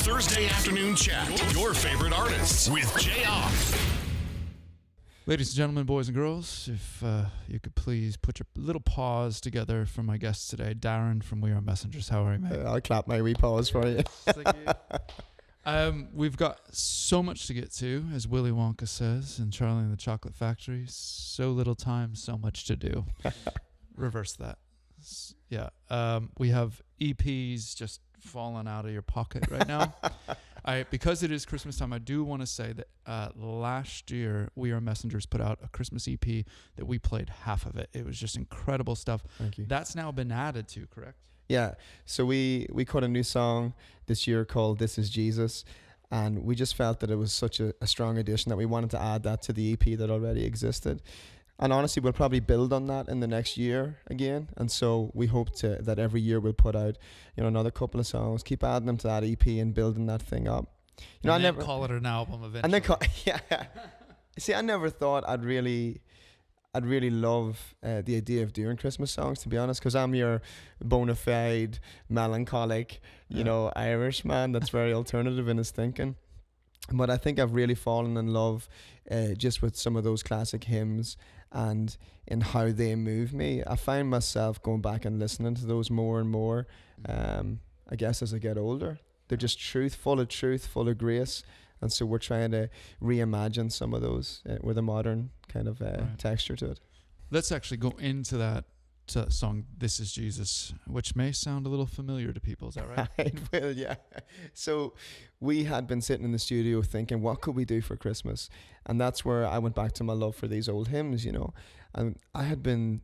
Thursday afternoon chat. Your favorite artists with Jayar. Ladies and gentlemen, boys and girls, if you could please put your little paws together for my guest today, Darren from We Are Messengers. How are you, mate? I'll clap my wee paws for you. Thank you. We've got so much to get to, as Willy Wonka says in Charlie and the Chocolate Factory. So little time, so much to do. Reverse that. Yeah. We have EPs just falling out of your pocket right now. Because it is Christmas time, I do want to say that last year We Are Messengers put out a Christmas EP that we played half of it. It was just incredible stuff. Thank you. That's now been added to, correct? Yeah. So we cut a new song this year called This Is Jesus. And we just felt that it was such a strong addition that we wanted to add that to the EP that already existed. And honestly, we'll probably build on that in the next year again. And so we hope that every year we'll put out, another couple of songs, keep adding them to that EP and building that thing up. I never call it an album eventually. And then yeah. See, I never thought I'd really love the idea of doing Christmas songs, to be honest, because I'm your bona fide melancholic, Irish man that's very alternative in his thinking. But I think I've really fallen in love just with some of those classic hymns and in how they move me. I find myself going back and listening to those more and more, I guess, as I get older. They're just full of grace. And so we're trying to reimagine some of those with a modern kind of texture to it. Let's actually go into that song, This Is Jesus, which may sound a little familiar to people. Is that right? It will, yeah. So we had been sitting in the studio thinking, what could we do for Christmas? And that's where I went back to my love for these old hymns, And I had been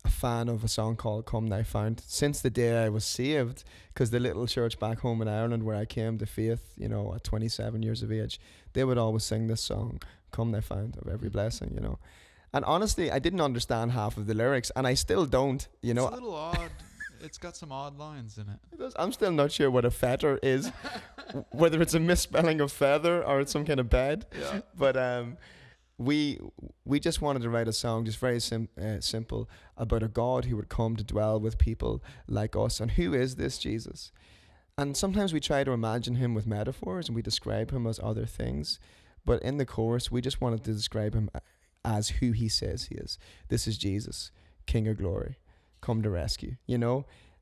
a fan of a song called Come Thou Fount since the day I was saved, because the little church back home in Ireland where I came to faith, at 27 years of age, they would always sing this song, Come Thou Fount of Every Blessing, And honestly, I didn't understand half of the lyrics, and I still don't, It's a little odd. It's got some odd lines in it. I'm still not sure what a fetter is, whether it's a misspelling of feather or it's some kind of bed. Yeah. But we just wanted to write a song, just very simple, about a God who would come to dwell with people like us. And who is this Jesus? And sometimes we try to imagine him with metaphors and we describe him as other things. But in the chorus, we just wanted to describe him as who he says he is. This is Jesus, King of glory, come to rescue.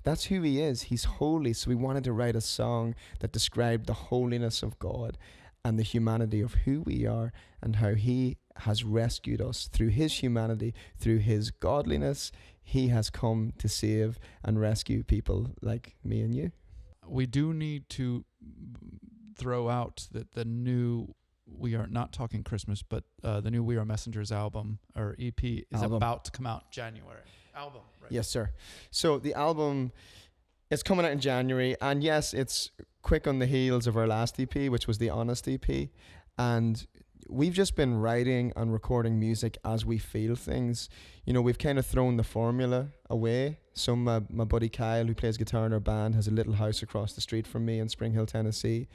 That's who he is. He's holy. So we wanted to write a song that described the holiness of God and the humanity of who we are and how he has rescued us through his humanity, through his godliness. He has come to save and rescue people like me and you. We do need to throw out that the new, we are not talking Christmas, but the new We Are Messengers album or EP is about to come out January. Album, right? Yes, sir. So the album is coming out in January, and yes, it's quick on the heels of our last EP, which was the Honest EP, and we've just been writing and recording music as we feel things. We've kind of thrown the formula away. So my buddy Kyle, who plays guitar in our band, has a little house across the street from me in Spring Hill, Tennessee.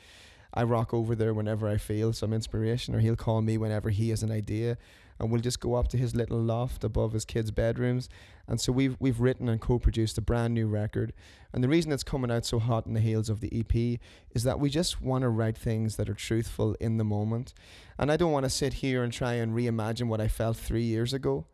I rock over there whenever I feel some inspiration, or he'll call me whenever he has an idea, and we'll just go up to his little loft above his kids' bedrooms. And so we've written and co-produced a brand new record. And the reason it's coming out so hot in the heels of the EP is that we just want to write things that are truthful in the moment. And I don't want to sit here and try and reimagine what I felt 3 years ago.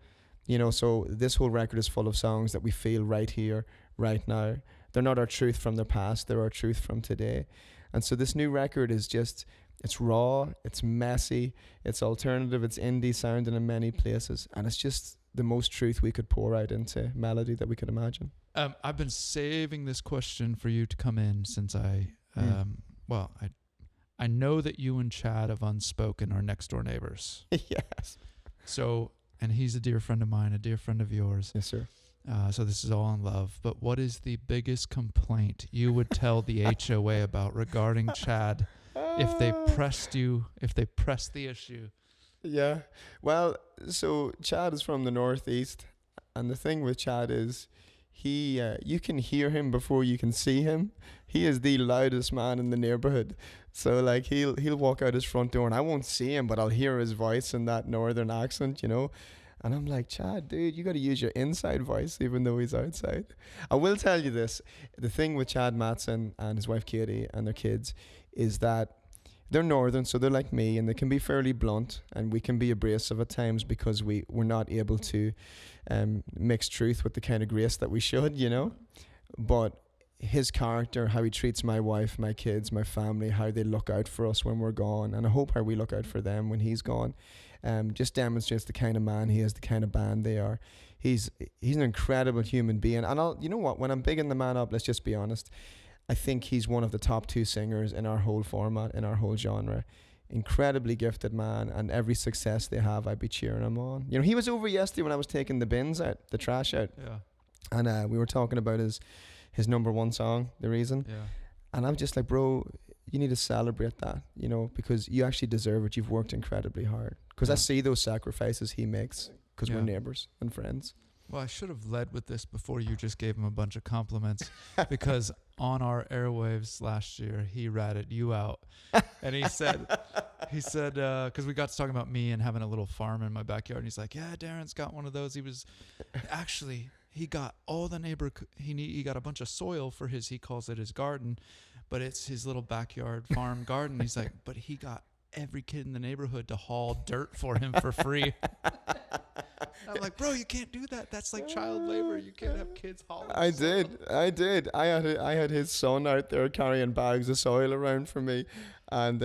So this whole record is full of songs that we feel right here, right now. They're not our truth from the past, they're our truth from today. And so this new record is just, it's raw, it's messy, it's alternative, it's indie sounding in many places, and it's just the most truth we could pour out into melody that we could imagine. I've been saving this question for you to come in since I know that you and Chad of Unspoken are next door neighbors. Yes. So, and he's a dear friend of mine, a dear friend of yours. Yes, sir. So this is all in love. But what is the biggest complaint you would tell the HOA about regarding Chad if they pressed the issue? Yeah. Well, so Chad is from the Northeast, and the thing with Chad is you can hear him before you can see him. He is the loudest man in the neighborhood. So like he'll walk out his front door and I won't see him, but I'll hear his voice in that northern accent, And I'm like, Chad, dude, you got to use your inside voice even though he's outside. I will tell you this. The thing with Chad Matson and his wife Katie and their kids is that they're northern, so they're like me, and they can be fairly blunt, and we can be abrasive at times because we're not able to mix truth with the kind of grace that we should, you know. But his character, how he treats my wife, my kids, my family, how they look out for us when we're gone, and I hope how we look out for them when he's gone, just demonstrates the kind of man he is, the kind of band they are. He's an incredible human being, and you know what? When I'm bigging the man up, let's just be honest. I think he's one of the top 2 singers in our whole format, in our whole genre. Incredibly gifted man, and every success they have, I'd be cheering him on. You know, he was over yesterday when I was taking the bins out, the trash out, and we were talking about his number 1 song, The Reason. Yeah. And I'm just like, bro, you need to celebrate that, you know, because you actually deserve it. You've worked incredibly hard. Because I see those sacrifices he makes because we're neighbors and friends. Well, I should have led with this before you just gave him a bunch of compliments, because on our airwaves last year, he ratted you out. And he said, because we got to talking about me and having a little farm in my backyard. And he's like, yeah, Darren's got one of those. He got all the he got a bunch of soil for he calls it his garden, but it's his little backyard farm garden. He's like, but he got every kid in the neighborhood to haul dirt for him for free. I'm like, bro, you can't do that. That's like child labor. You can't have kids hauling. I did. I had his son out there carrying bags of soil around for me, and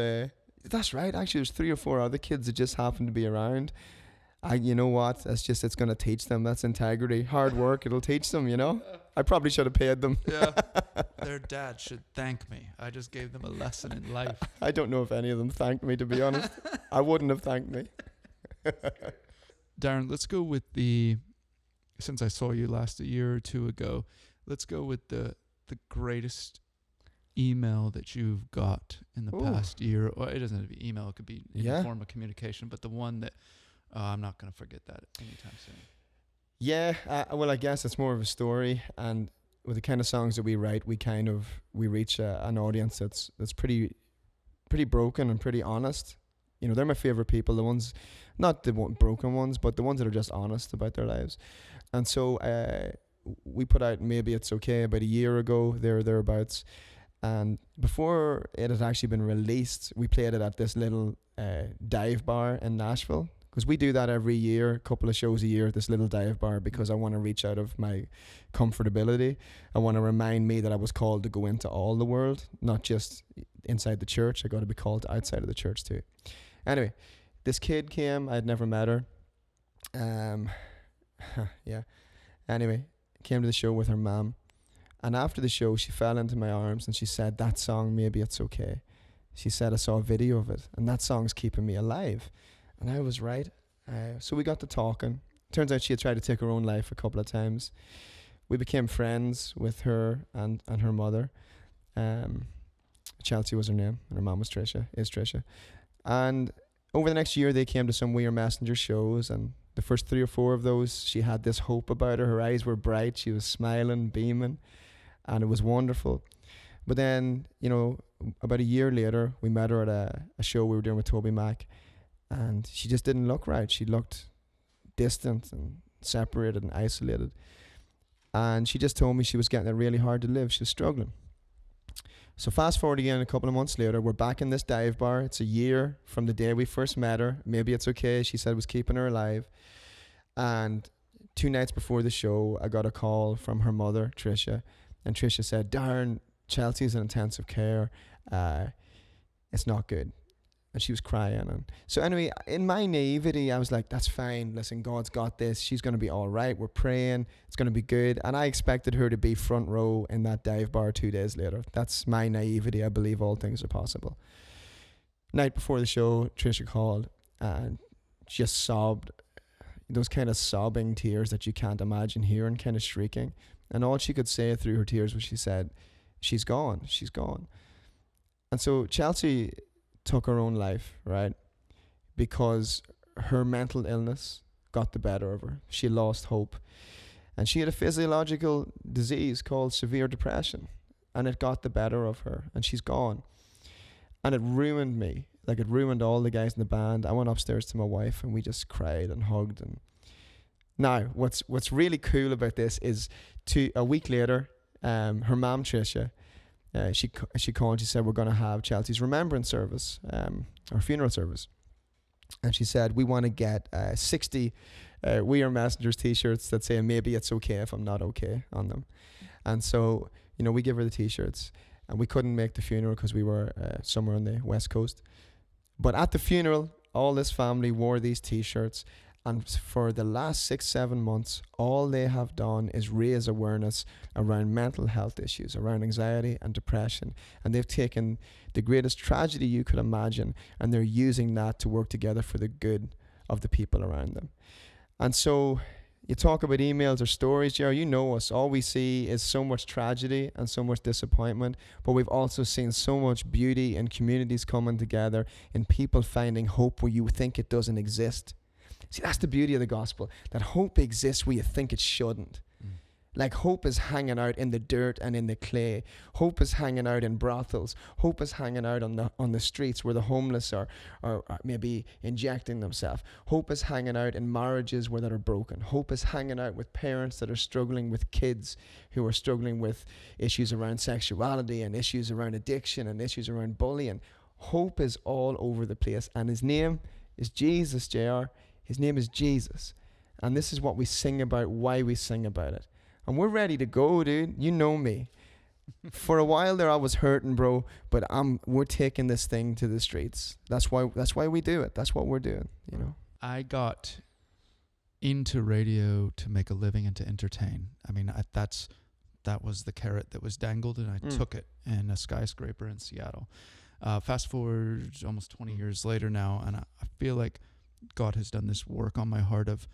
that's right. Actually, there's 3 or 4 other kids that just happened to be around. You know what? It's going to teach them. That's integrity, hard work. It'll teach them. You know. I probably should have paid them. Yeah, their dad should thank me. I just gave them a lesson in life. I don't know if any of them thanked me, to be honest. I wouldn't have thanked me. Darren, let's go with since I saw you last a year or 2 ago, let's go with the greatest email that you've got in the past year. Or it doesn't have to be email, it could be in the form of communication, but the one that I'm not going to forget that anytime soon. Yeah, well, I guess it's more of a story, and with the kind of songs that we write, we reach an audience that's pretty broken and pretty honest. You know, they're my favorite people, the ones, not the broken ones, but the ones that are just honest about their lives. And so we put out Maybe It's Okay about a year ago, thereabouts. And before it had actually been released, we played it at this little dive bar in Nashville. Because we do that every year, a couple of shows a year at this little dive bar, because I want to reach out of my comfortability. I want to remind me that I was called to go into all the world, not just inside the church. I got to be called outside of the church too. Anyway, this kid came. I had never met her. Anyway, came to the show with her mom. And after the show, she fell into my arms and she said, that song, Maybe It's Okay. She said, I saw a video of it, and that song's keeping me alive. And I was right. So we got to talking. Turns out she had tried to take her own life a couple of times. We became friends with her and her mother. Chelsea was her name, and her mom was Tricia. And over the next year, they came to some We Are Messenger shows, and the first 3 or 4 of those, she had this hope about her. Her eyes were bright. She was smiling, beaming, and it was wonderful. But then, you know, about a year later, we met her at a show we were doing with Toby Mac, and she just didn't look right. She looked distant and separated and isolated. And she just told me she was getting it really hard to live. She was struggling. So fast forward again, a couple of months later, we're back in this dive bar. It's a year from the day we first met her. Maybe It's Okay, she said, was keeping her alive. And 2 nights before the show, I got a call from her mother, Tricia. And Tricia said, Darren, Chelsea's in intensive care. It's not good. And she was crying. And so anyway, in my naivety, I was like, that's fine. Listen, God's got this. She's going to be all right. We're praying. It's going to be good. And I expected her to be front row in that dive bar 2 days later. That's my naivety. I believe all things are possible. Night before the show, Tricia called and just sobbed. Those kind of sobbing tears that you can't imagine hearing, kind of shrieking. And all she could say through her tears was she said, she's gone. She's gone. And so Chelsea took her own life, right? Because her mental illness got the better of her. She lost hope. And she had a physiological disease called severe depression. And it got the better of her. And she's gone. And it ruined me. Like, it ruined all the guys in the band. I went upstairs to my wife and we just cried and hugged. And Now, what's really cool about this is a week later, her mom Tricia, she called and she said, we're going to have Chelsea's remembrance service, or funeral service. And she said, we want to get 60 We Are Messengers t-shirts that say, maybe it's okay if I'm not okay on them. And so, we give her the t-shirts, and we couldn't make the funeral because we were somewhere on the West Coast. But at the funeral, all this family wore these t-shirts. And for the last 6-7 months, all they have done is raise awareness around mental health issues, around anxiety and depression. And they've taken the greatest tragedy you could imagine, and they're using that to work together for the good of the people around them. And so you talk about emails or stories, Jayar, you know us. All we see is so much tragedy and so much disappointment, but we've also seen so much beauty in communities coming together, in people finding hope where you think it doesn't exist. See, that's the beauty of the gospel, that hope exists where you think it shouldn't. Like hope is hanging out in the dirt and in the clay. Hope is hanging out in brothels. Hope is hanging out on the streets where the homeless are maybe injecting themselves. Hope is hanging out in marriages that are broken. Hope is hanging out with parents that are struggling with kids who are struggling with issues around sexuality and issues around addiction and issues around bullying. Hope is all over the place, and his name is Jesus, Jayar. His name is Jesus. And this is what we sing about, why we sing about it. And we're ready to go, dude. You know me. For a while there I was hurting, bro, but we're taking this thing to the streets. That's why we do it. That's what we're doing, I got into radio to make a living and to entertain. I mean, that was the carrot that was dangled, and I took it in a skyscraper in Seattle. Fast forward almost 20 years later now, and I feel like God has done this work on my heart of,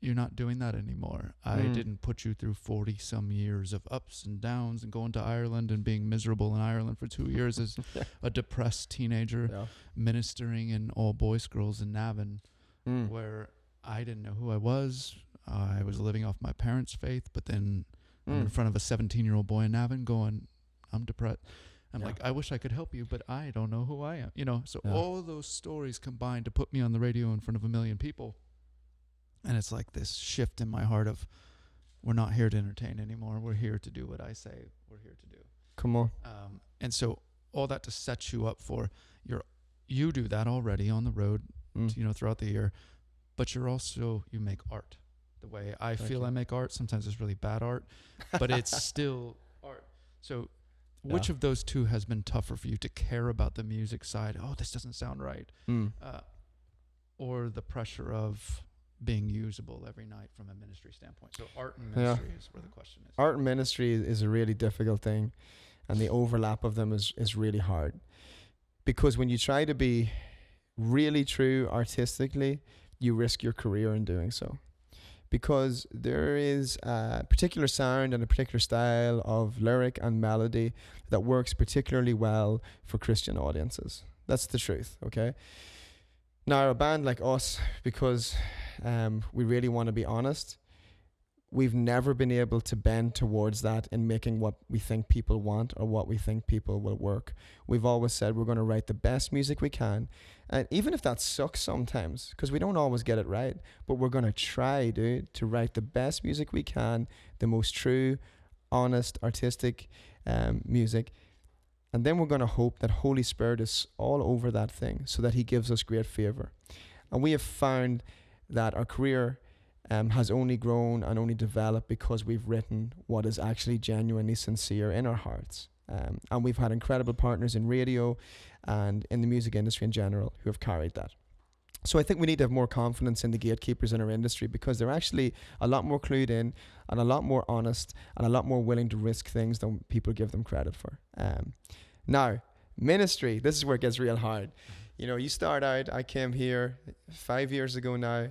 you're not doing that anymore. I didn't put you through 40 some years of ups and downs and going to Ireland and being miserable in Ireland for 2 years as a depressed teenager, ministering in all boys schools in Navan, where I didn't know who I was. I was living off my parents' faith, but then I'm in front of a 17-year-old boy in Navan going, I'm depressed. I'm like, I wish I could help you, but I don't know who I am. So all those stories combined to put me on the radio in front of 1 million people. And it's like this shift in my heart of, we're not here to entertain anymore. We're here to do what I say we're here to do. Come on. And so all that to set you up for you do that already on the road, throughout the year, but you make art the way I feel I make art. Sometimes it's really bad art, but it's still art. So which of those two has been tougher for you to care about the music side? Oh, this doesn't sound right. Or the pressure of being usable every night from a ministry standpoint? So art and ministry is where the question is. Art and ministry is a really difficult thing, and the overlap of them is really hard. Because when you try to be really true artistically, you risk your career in doing so. Because there is a particular sound and a particular style of lyric and melody that works particularly well for Christian audiences. That's the truth, okay? Now, a band like us, because we really want to be honest, we've never been able to bend towards that in making what we think people want or what we think people will work. We've always said we're going to write the best music we can. And even if that sucks sometimes, because we don't always get it right, but we're going to try, dude, to write the best music we can, the most true, honest, artistic music. And then we're going to hope that Holy Spirit is all over that thing so that he gives us great favor. And we have found that our career has only grown and only developed because we've written what is actually genuinely sincere in our hearts. And we've had incredible partners in radio and in the music industry in general who have carried that. So I think we need to have more confidence in the gatekeepers in our industry, because they're actually a lot more clued in and a lot more honest and a lot more willing to risk things than people give them credit for. Now, ministry, this is where it gets real hard. You start out, I came here 5 years ago now.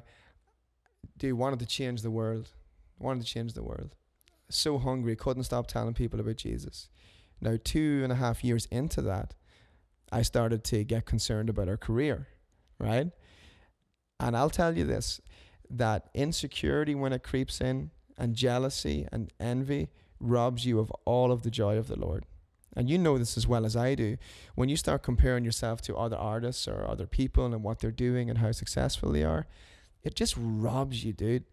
Dude, wanted to change the world. So hungry, couldn't stop telling people about Jesus. Now, 2.5 years into that, I started to get concerned about our career, right? And I'll tell you this, that insecurity when it creeps in, and jealousy and envy robs you of all of the joy of the Lord. And you know this as well as I do. When you start comparing yourself to other artists or other people and what they're doing and how successful they are, it just robs you, dude.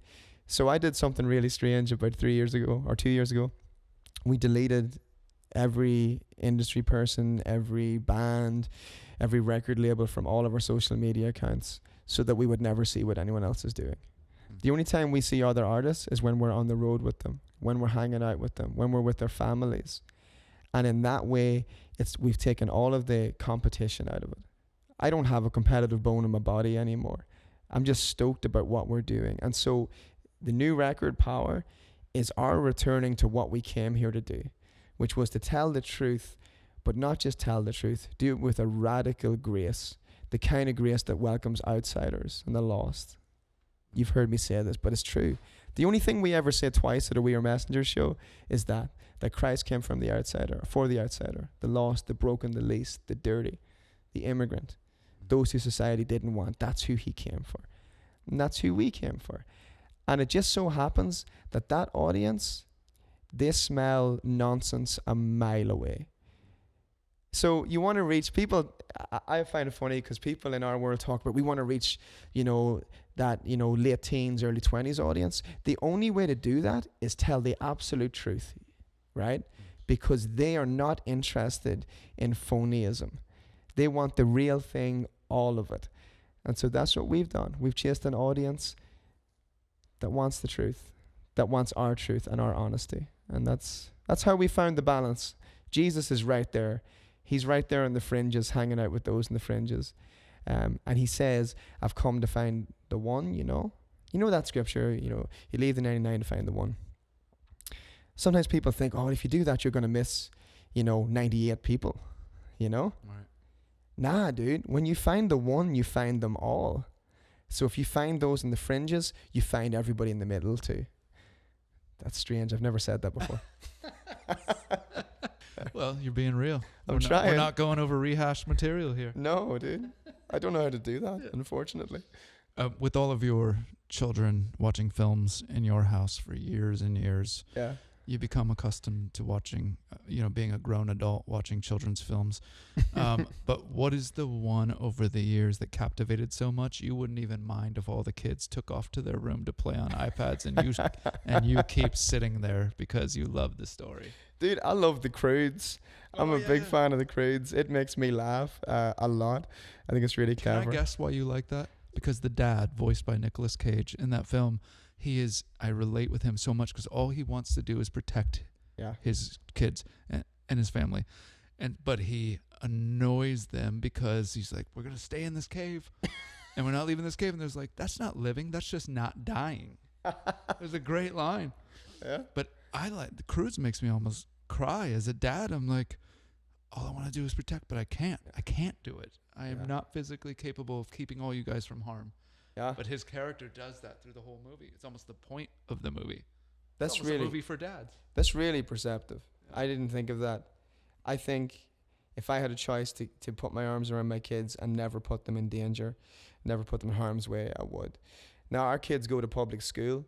So I did something really strange about 3 years ago or 2 years ago. We deleted every industry person, every band, every record label from all of our social media accounts so that we would never see what anyone else is doing. The only time we see other artists is when we're on the road with them, when we're hanging out with them, when we're with their families. And in that way, we've taken all of the competition out of it. I don't have a competitive bone in my body anymore. I'm just stoked about what we're doing. And so the new record, Power, is our returning to what we came here to do, which was to tell the truth, but not just tell the truth, do it with a radical grace, the kind of grace that welcomes outsiders and the lost. You've heard me say this, but it's true. The only thing we ever say twice at a We Are Messenger show is that Christ came from the outsider, for the outsider, the lost, the broken, the least, the dirty, the immigrant, those who society didn't want. That's who he came for. And that's who we came for. And it just so happens that audience, they smell nonsense a mile away. So you want to reach people. I find it funny because people in our world talk about we want to reach, that, late teens, early 20s audience. The only way to do that is tell the absolute truth, right? Because they are not interested in phonyism. They want the real thing, all of it. And so that's what we've done. We've chased an audience that wants the truth, that wants our truth and our honesty. And that's how we found the balance. Jesus is right there. He's right there on the fringes, hanging out with those in the fringes. And he says, I've come to find the one, You know that scripture, you leave the 99 to find the one. Sometimes people think, if you do that, you're going to miss, 98 people, Right. Nah, dude. When you find the one, you find them all. So if you find those in the fringes, you find everybody in the middle too. That's strange. I've never said that before. Well, you're being real. I'm trying. We're not going over rehashed material here. No, dude. I don't know how to do that, unfortunately. With all of your children watching films in your house for years and years, yeah, you become accustomed to watching, being a grown adult watching children's films. But what is the one over the years that captivated so much you wouldn't even mind if all the kids took off to their room to play on iPads and you keep sitting there because you love the story? Dude, I love the Croods. I'm a big fan of the Croods. It makes me laugh a lot. I think it's really clever. Can I guess why you like that? Because the dad, voiced by Nicolas Cage in that film, I relate with him so much because all he wants to do is protect his kids and his family. But he annoys them because he's like, we're going to stay in this cave and we're not leaving this cave. And there's like, that's not living. That's just not dying. There's a great line. Yeah. But I like the Croods makes me almost cry as a dad. I'm like, all I want to do is protect, but I can't. I can't do it. I am not physically capable of keeping all you guys from harm. Yeah. But his character does that through the whole movie. It's almost the point of the movie. It's really a movie for dads. That's really perceptive. Yeah. I didn't think of that. I think if I had a choice to put my arms around my kids and never put them in danger, never put them in harm's way, I would. Now, our kids go to public school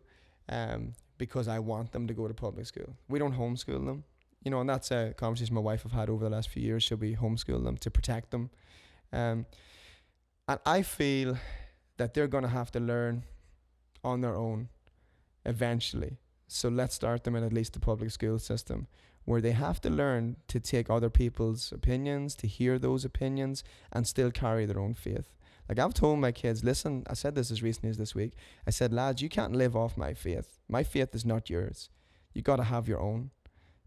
because I want them to go to public school. We don't homeschool them. And that's a conversation my wife have had over the last few years. Should we homeschool them to protect them? And I feel that they're going to have to learn on their own eventually. So let's start them in at least the public school system where they have to learn to take other people's opinions, to hear those opinions, and still carry their own faith. Like I've told my kids, listen, I said this as recently as this week. I said, lads, you can't live off my faith. My faith is not yours. You got to have your own.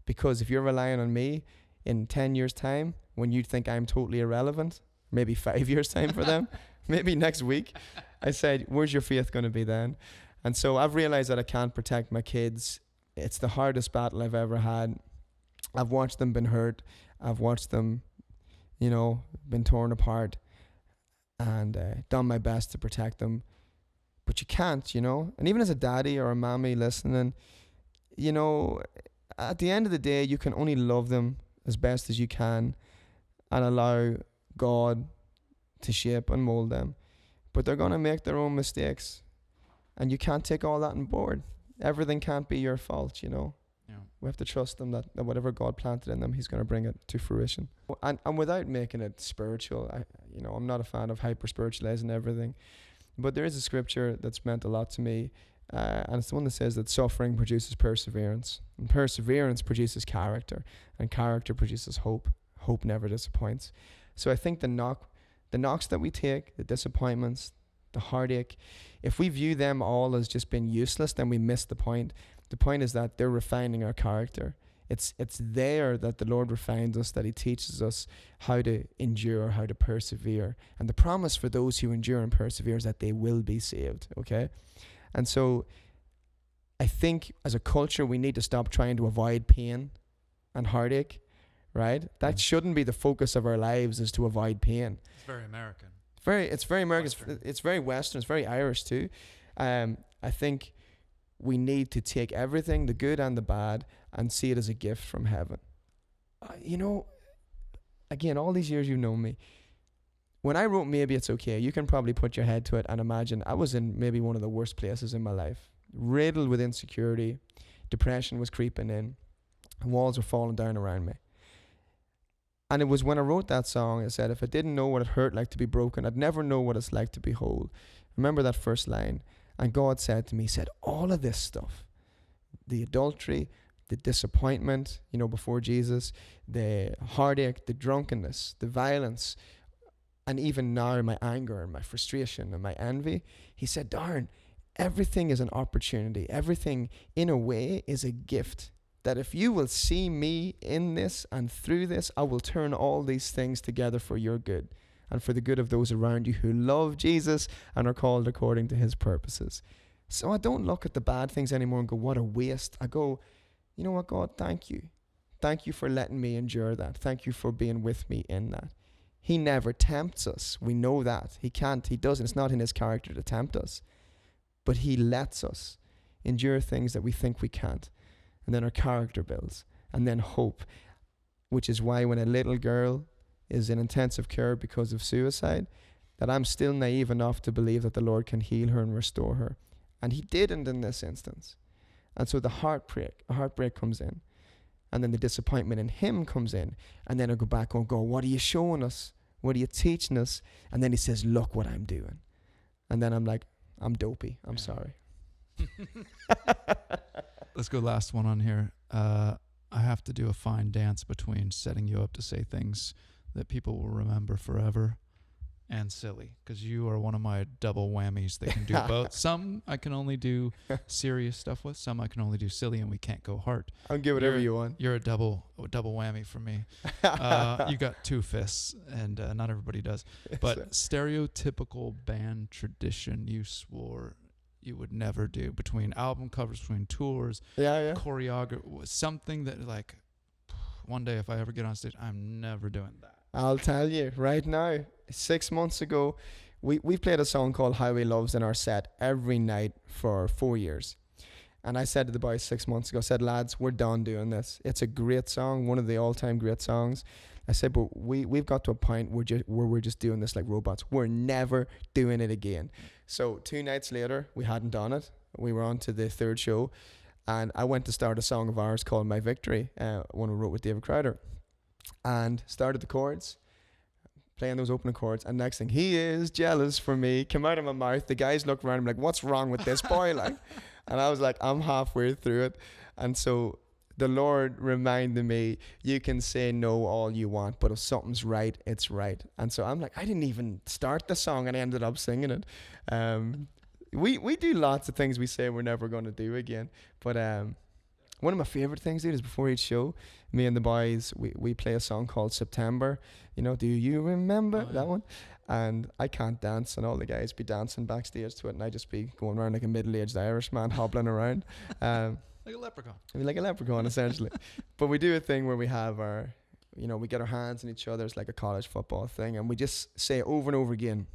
Because if you're relying on me in 10 years' time, when you think I'm totally irrelevant, maybe 5 years' time for them, maybe next week, I said, where's your faith going to be then? And so I've realized that I can't protect my kids. It's the hardest battle I've ever had. I've watched them been hurt. I've watched them, been torn apart and done my best to protect them. But you can't, And even as a daddy or a mommy listening, at the end of the day, you can only love them as best as you can and allow God to shape and mold them. But they're going to make their own mistakes. And you can't take all that on board. Everything can't be your fault, Yeah. We have to trust them that whatever God planted in them, He's going to bring it to fruition. And without making it spiritual, I'm not a fan of hyper-spiritualizing everything. But there is a scripture that's meant a lot to me, and it's the one that says that suffering produces perseverance, and perseverance produces character, and character produces hope. Hope never disappoints. So I think the knocks that we take, the disappointments, the heartache, if we view them all as just being useless, then we miss the point. The point is that they're refining our character. It's there that the Lord refines us, that he teaches us how to endure, how to persevere. And the promise for those who endure and persevere is that they will be saved, okay? And so I think as a culture, we need to stop trying to avoid pain and heartache, right? That shouldn't be the focus of our lives, is to avoid pain. It's very American. It's very American. Western. It's very Western. It's very Irish too. I think we need to take everything, the good and the bad, and see it as a gift from heaven. Again, all these years you've known me. When I wrote Maybe It's Okay, you can probably put your head to it and imagine I was in maybe one of the worst places in my life. Riddled with insecurity. Depression was creeping in. Walls were falling down around me. And it was when I wrote that song, I said, if I didn't know what it hurt like to be broken, I'd never know what it's like to be whole. Remember that first line. And God said to me, he said, all of this stuff, the adultery, the disappointment, before Jesus, the heartache, the drunkenness, the violence, and even now my anger and my frustration and my envy, he said, Darren, everything is an opportunity. Everything, in a way, is a gift. That if you will see me in this and through this, I will turn all these things together for your good and for the good of those around you who love Jesus and are called according to his purposes. So I don't look at the bad things anymore and go, what a waste. I go, you know what, God, thank you. Thank you for letting me endure that. Thank you for being with me in that. He never tempts us. We know that. He can't. He doesn't. It's not in his character to tempt us. But he lets us endure things that we think we can't. And then our character builds. And then hope. Which is why when a little girl is in intensive care because of suicide, that I'm still naive enough to believe that the Lord can heal her and restore her. And he didn't in this instance. And so the heartbreak comes in. And then the disappointment in him comes in. And then I go back and go, what are you showing us? What are you teaching us? And then he says, look what I'm doing. And then I'm like, I'm dopey. I'm sorry. Let's go last one on here. I have to do a fine dance between setting you up to say things that people will remember forever and silly, because you are one of my double whammies that can do both. Some I can only do serious stuff with. Some I can only do silly, and we can't go hard. I'll give whatever you want. You're a double whammy for me. You got two fists, and not everybody does. But stereotypical band tradition you swore you would never do, between album covers, between tours, choreography, something that like one day if I ever get on stage, I'm never doing that. I'll tell you right now, 6 months ago, we played a song called Highway Loves in our set every night for 4 years. And I said to the boys 6 months ago, I said, lads, we're done doing this. It's a great song, one of the all-time great songs. I said, but we've got to a point where we're just doing this like robots. We're never doing it again. So 2 nights later, we hadn't done it. We were on to the third show. And I went to start a song of ours called My Victory, one we wrote with David Crowder. And started the chords, playing those opening chords. And next thing, he is jealous for me, came out of my mouth. The guys looked around, I'm like, what's wrong with this boy? And I was like, I'm halfway through it. And so the Lord reminded me, you can say no all you want, but if something's right, it's right. And so I'm like, I didn't even start the song and I ended up singing it. We do lots of things we say we're never going to do again. But one of my favorite things, dude, is before each show, me and the boys, we play a song called September. Do you remember that one? And I can't dance, and all the guys be dancing backstage to it, and I just be going around like a middle-aged Irish man hobbling around. Like a leprechaun. Like a leprechaun, essentially. But we do a thing where we have our, we get our hands in each other. It's like a college football thing, and we just say over and over again,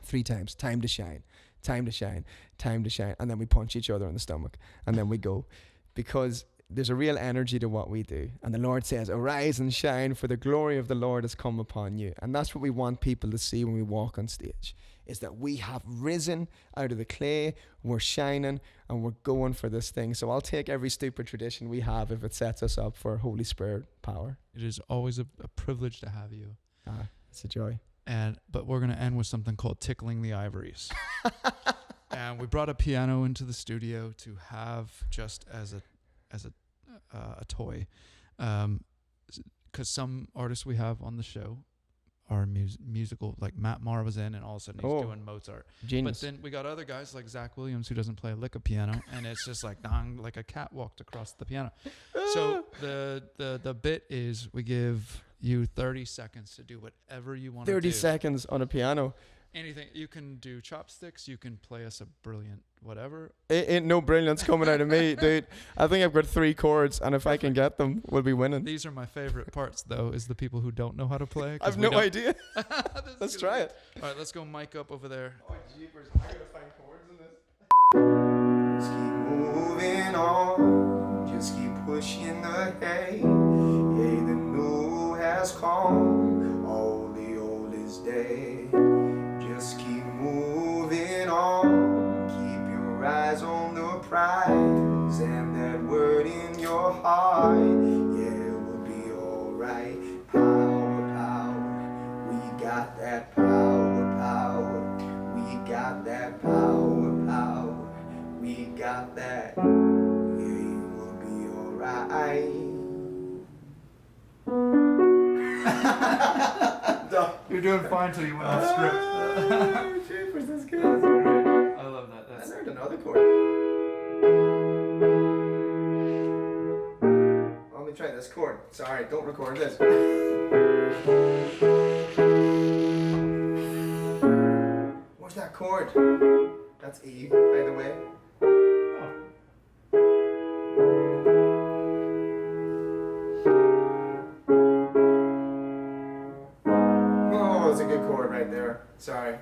3 times, time to shine, time to shine, time to shine. And then we punch each other in the stomach, and then we go. Because there's a real energy to what we do. And the Lord says, arise and shine, for the glory of the Lord has come upon you. And that's what we want people to see when we walk on stage, is that we have risen out of the clay, we're shining, and we're going for this thing. So I'll take every stupid tradition we have if it sets us up for Holy Spirit power. It is always a privilege to have you. It's a joy. But we're gonna end with something called Tickling the Ivories. And we brought a piano into the studio to have just as a toy, because some artists we have on the show are musical. Like Matt Maher was in, and all of a sudden he's doing Mozart. Genius. But then we got other guys like Zach Williams who doesn't play a lick of piano, and it's just like dong, like a cat walked across the piano. So the bit is we give you 30 seconds to do whatever you want to do. 30 seconds on a piano. Anything. You can do chopsticks. You can play us a brilliant whatever. Ain't no brilliance coming out of me, dude. I think I've got 3 chords, and if I can get them, we'll be winning. These are my favorite parts, though, is the people who don't know how to play. I've no idea. Let's try it. All right, let's go mic up over there. Oh, jeepers. I gotta find chords in this. Just keep moving on. Just keep pushing ahead. Yeah, the new has come. All the old is dead. Just keep moving on. Keep your eyes on the prize and that word in your heart. Yeah, we'll be alright. Power, power. We got that power, power. We got that power, power. We got that. Yeah, we'll be alright. You're doing fine till you went off script. Jeepers, that's good. I love that. I learned another chord. Let me try this chord. Sorry, don't record this. What's that chord? That's E, by the way. Oh, that's a good chord right there. Sorry.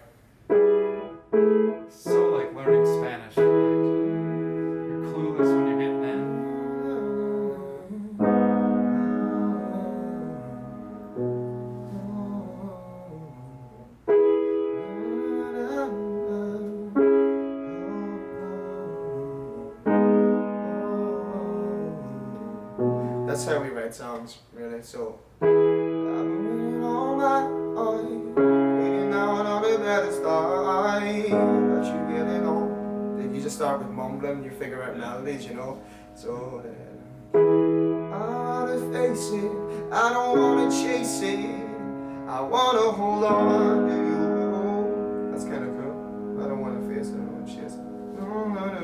So like learning Spanish. You're clueless when you're hitting that. That's how we write songs, really. So I'm all my own, figuring out how to better start. But you really know that you just start with mumbling and you figure out melodies, you know. So I wanna face it, I don't wanna chase it. I wanna hold on to you. That's kind of cool. I don't wanna face it, I don't wanna chase it. No, no, no,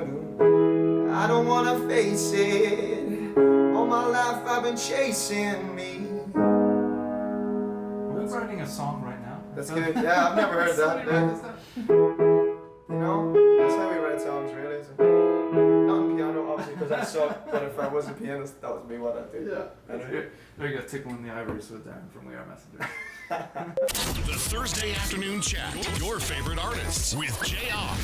no. I don't wanna face it. All my life I've been chasing me. Are we writing a song right now? That's good. Yeah, I've never heard that. You know, that's how we write songs, really. So, not on piano, obviously, because I suck. But if I was a pianist, that would be what I'd do. Yeah. There you go, Tickling the Ivories with Darren from We Are Messenger. The Thursday afternoon chat. Your favorite artists with Jayar.